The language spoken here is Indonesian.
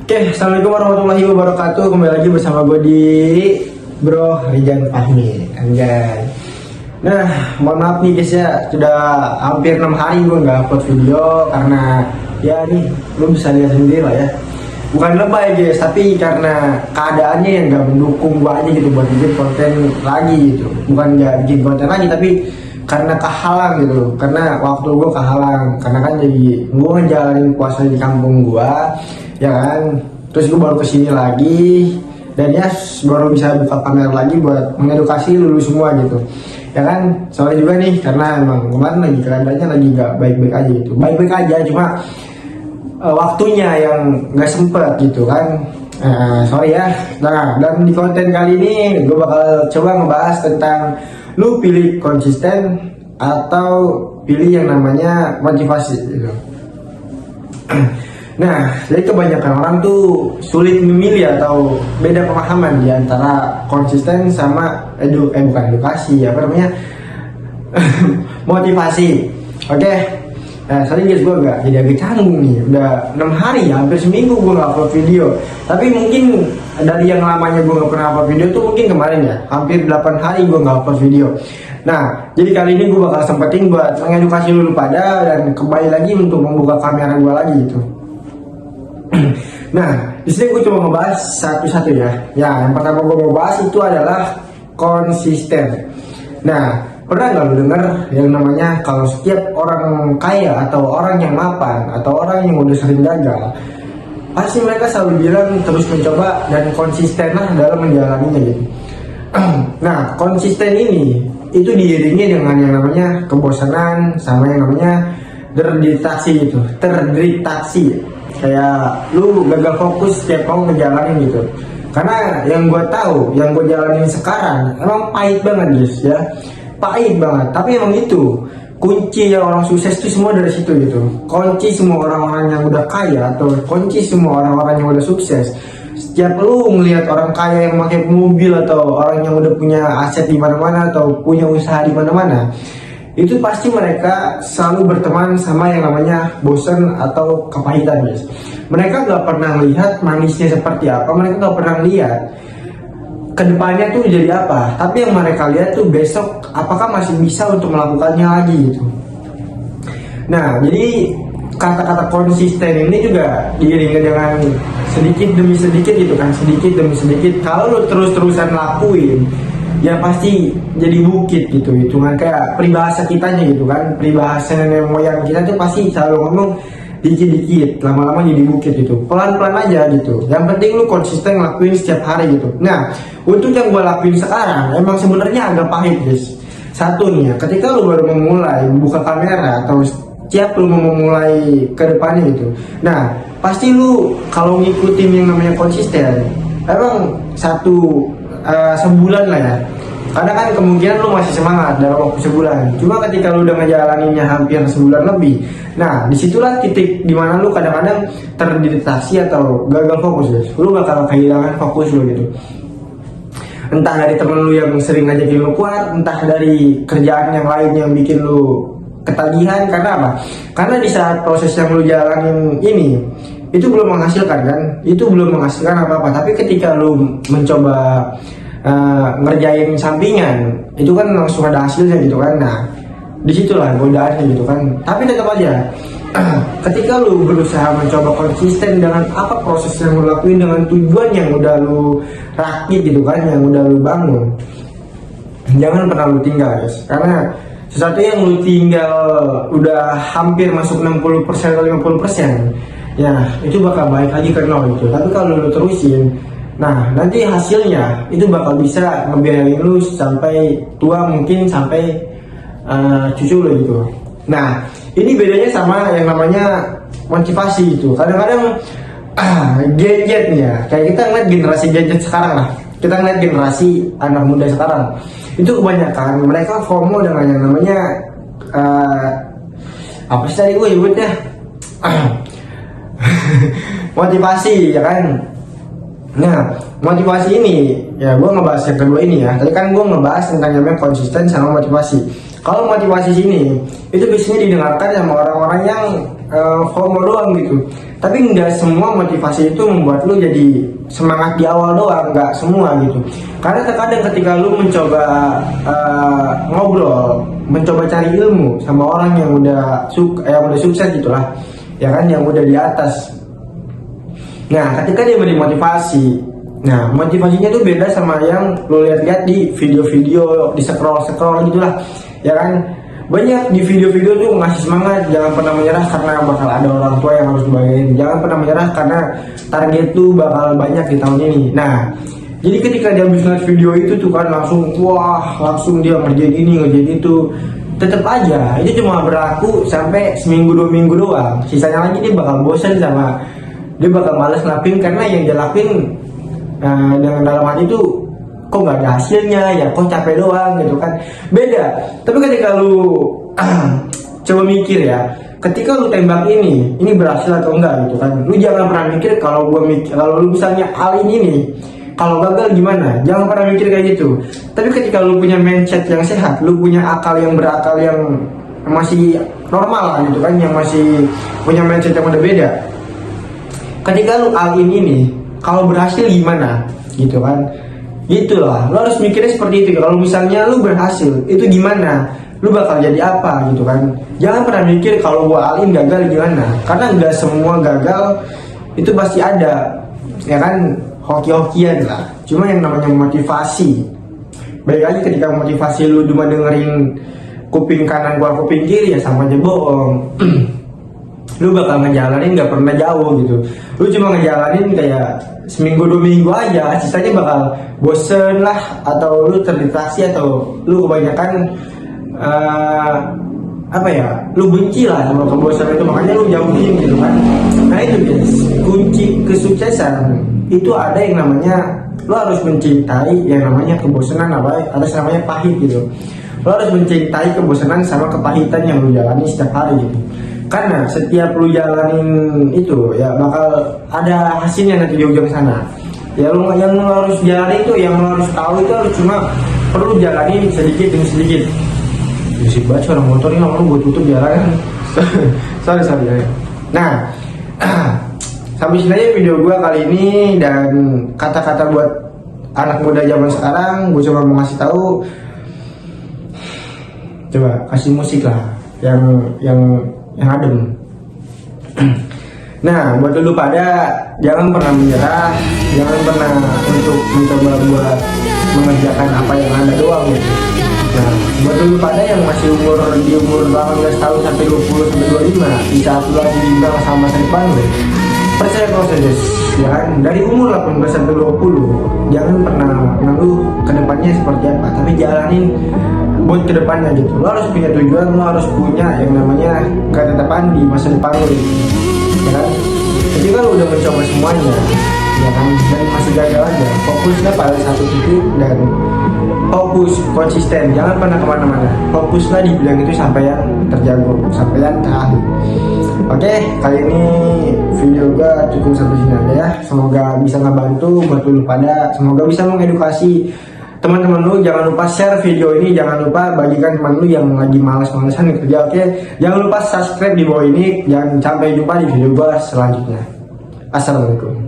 Oke, assalamualaikum warahmatullahi wabarakatuh. Kembali lagi bersama gue di Bro Rijan Fahmi. Anjay. Nah, mohon maaf nih guys ya, sudah hampir 6 hari gue nggak upload video karena ya nih, lu bisa lihat sendiri lah ya. Bukan lebay guys, tapi karena keadaannya yang nggak mendukung gue aja gitu buat bikin konten lagi gitu. Bukan nggak bikin konten lagi, tapi karena kehalang gitu. Karena waktu gue kehalang, karena kan jadi gue ngejalanin puasa di kampung gue. Ya kan, terus gue baru kesini lagi dan ya baru bisa buka kamera lagi buat mengedukasi lulu semua gitu. Ya kan, soalnya juga nih karena emang kemarin lagi keadaannya lagi gak baik-baik aja gitu. Baik-baik aja, cuma waktunya yang gak sempet gitu kan. Sorry ya. Nah, dan di konten kali ini gue bakal coba ngebahas tentang lu pilih konsisten atau pilih yang namanya motivasi gitu. Nah, jadi kebanyakan orang tuh sulit memilih atau beda pemahaman di antara konsisten sama bukan edukasi, apa namanya? Motivasi. Oke. Nah, sorry guys, gue jadi agak canggung nih. Udah 6 hari ya, hampir seminggu gue gak upload video. Tapi mungkin dari yang lamanya gue gak pernah upload video tuh mungkin kemarin ya, hampir 8 hari gue gak upload video. Nah, jadi kali ini gue bakal sempetin buat mengedukasi dulu pada dan kembali lagi untuk membuka kamera gue lagi gitu. Nah, di sini gue coba ngebahas satu-satu ya. Ya, yang pertama gue mau bahas itu adalah konsisten. Nah, pernah nggak lu dengar yang namanya kalau setiap orang kaya atau orang yang mapan atau orang yang udah sering gagal, pasti mereka selalu bilang terus mencoba dan konsisten lah dalam menjalaninya gitu. Nah, konsisten ini itu diiringi dengan yang namanya kebosanan sama yang namanya terdistraksi gitu, terdistraksi. Kayak lu gagal fokus setiap mau ngejalanin gitu. Karena yang gue tahu, yang gue jalanin sekarang emang pahit banget guys ya, pahit banget. Tapi emang itu kunci yang orang sukses itu semua dari situ gitu. Kunci semua orang-orang yang udah kaya atau kunci semua orang-orang yang udah sukses. Setiap lu ngelihat orang kaya yang pakai mobil atau orang yang udah punya aset di mana-mana atau punya usaha di mana-mana, itu pasti mereka selalu berteman sama yang namanya bosan atau kepahitan guys. Mereka gak pernah lihat manisnya seperti apa, mereka gak pernah lihat kedepannya tuh jadi apa. Tapi yang mereka lihat tuh besok apakah masih bisa untuk melakukannya lagi gitu. Nah, jadi kata-kata konsisten ini juga diiringi dengan sedikit demi sedikit gitu kan, sedikit demi sedikit. Kalau lu terus-terusan lakuin, ya pasti jadi bukit gitu. Hitungan kayak peribahasa kitanya gitu kan, peribahasa nenek moyang kita tuh pasti selalu ngomong dikit-dikit, lama-lama jadi bukit gitu. Pelan-pelan aja gitu. Yang penting lu konsisten ngelakuin setiap hari gitu. Nah, untuk yang gue lakuin sekarang emang sebenarnya agak pahit guys. Satu nih ya, ketika lu baru memulai buka kamera atau siap lu memulai ke depannya gitu. Nah, pasti lu kalau ngikutin yang namanya konsisten, emang sebulan lah ya. Karena kan kemungkinan lu masih semangat dalam waktu sebulan. Cuma ketika lu udah ngejalaninnya hampir sebulan lebih, nah disitulah titik dimana lu kadang-kadang terdistraksi atau gagal fokus guys. Lu bakal kehilangan fokus lu gitu. Entah dari temen lu yang sering ngajakin lu kuat, entah dari kerjaan yang lain yang bikin lu ketagihan. Karena apa? Karena di saat proses yang lu jalanin ini itu belum menghasilkan kan, itu belum menghasilkan apa-apa. Tapi ketika lu mencoba ngerjain sampingan, itu kan langsung ada hasilnya gitu kan. Nah, disitulah godaannya gitu kan. Tapi tetap aja, ketika lu berusaha mencoba konsisten dengan apa proses yang lu lakuin, dengan tujuan yang udah lu rakit gitu kan, yang udah lu bangun, jangan pernah lu tinggal guys. Karena sesuatu yang lu tinggal udah hampir masuk 60% atau 50%, ya itu bakal balik lagi ke nol gitu. Tapi kalau lu terusin, nah nanti hasilnya itu bakal bisa ngebiayain lu sampai tua, mungkin sampai cucu lu gitu. Nah, ini bedanya sama yang namanya motivasi itu. Kadang-kadang gadget nih ya, kayak kita ngeliat generasi gadget sekarang lah, kita ngeliat generasi anak muda sekarang, itu kebanyakan mereka FOMO dengan yang namanya apa sih tadi gue nyebutnya motivasi ya kan. Nah, motivasi ini ya gue ngebahas yang kedua ini ya. Tadi kan gue ngebahas tentang namanya konsisten sama motivasi. Kalau motivasi sini itu biasanya didengarkan sama orang-orang yang FOMO doang gitu. Tapi nggak semua motivasi itu membuat lu jadi semangat di awal doang, nggak semua gitu. Karena terkadang ketika lu mencoba ngobrol, mencoba cari ilmu sama orang yang udah sukses gitulah, ya kan, yang udah di atas. Nah, ketika dia beri motivasi, nah motivasinya tuh beda sama yang lu lihat-lihat di video-video, di scroll gitulah, ya kan. Banyak di video-video tuh ngasih semangat, jangan pernah menyerah karena bakal ada orang tua yang harus dibayarin, jangan pernah menyerah karena target tuh bakal banyak di tahun ini. Nah, jadi ketika dia habis ngeliat video itu tuh kan langsung dia ngerjain ini, ngerjain itu. Tetap aja itu cuma berlaku sampai seminggu 2 minggu doang, sisanya lagi dia bakal bosan sama, dia bakal males ngelakuin karena yang dia lakuin dengan dalam hati itu kok nggak ada hasilnya, ya kok capek doang gitu kan. Beda. Tapi ketika lu coba mikir ya, ketika lu tembak ini berhasil atau enggak gitu kan, lu jangan pernah mikir kalau lu misalnya hal ini nih kalau gagal gimana, jangan pernah mikir kayak gitu. Tapi ketika lu punya mindset yang sehat, lu punya akal yang berakal yang masih normal gitu kan, yang masih punya mindset yang udah beda, ketika lu hal ini nih kalau berhasil gimana gitu kan, gitulah. Lo harus mikirnya seperti itu. Kalau misalnya lu berhasil, itu gimana? Lu bakal jadi apa gitu kan? Jangan pernah mikir kalau gua alim gagal gimana. Karena nggak semua gagal itu pasti ada, ya kan? Hoki-hokian lah. Cuma yang namanya motivasi. Baik lagi ketika motivasi lu cuma dengerin kuping kanan keluar kuping kiri, ya sama aja bohong. Lu bakal ngejalanin nggak pernah jauh gitu. Lu cuma ngejalanin kayak seminggu 2 minggu aja, sisanya bakal bosen lah, atau lu terdistraksi, atau lu kebanyakan lu benci lah sama kebosanan itu, makanya lu jauhin gitu kan. Nah itu guys, kunci kesuksesan itu ada yang namanya lu harus mencintai yang namanya kebosanan, harus namanya pahit gitu. Lu harus mencintai kebosanan sama kepahitan yang lu jalani setiap hari gitu. Karena setiap lu jalanin itu ya bakal ada hasilnya nanti di ujung sana. Ya yang lu harus jalani itu, yang lu harus tahu itu harus cuma perlu jalanin sedikit demi sedikit. Bisik banget orang motor ini, orang gue tutup jalan. sorry. Nah, sampai sini aja video gue kali ini, dan kata-kata buat anak muda zaman sekarang, gue cuma mau ngasih tahu, coba kasih musik lah yang adem. Nah, buat dulu pada jangan pernah menyerah, jangan pernah untuk mencoba buat mengerjakan apa yang Anda doang gitu. Nah, buat dulu pada yang masih umur 18 tahun sampai 20 sampai 25, di saat lu lagi bimbang sama masa depan lu, percaya proses, ya kan? Dari umur 18 sampai 20, jangan pernah mengeluh ke depannya seperti apa, tapi jalanin buat ke depannya gitu. Lo harus punya tujuan, lo harus punya yang namanya ketetapan di masa depan lo, ya kan? Ketika lo udah mencoba semuanya, ya kan, dan masih gagal aja, fokusnya pada satu titik dan fokus konsisten, jangan pernah kemana-mana. Fokuslah di bidang itu sampai yang terjago, sampai yang terakhir. Oke, kali ini video gua cukup sampai sini aja ya. Semoga bisa ngebantu buat lu pada, semoga bisa mengedukasi teman-teman lu. Jangan lupa share video ini, jangan lupa bagikan teman lu yang lagi malas-malasan kerja. Oke, jangan lupa subscribe di bawah ini. Jangan sampai jumpa di video gua selanjutnya. Assalamualaikum.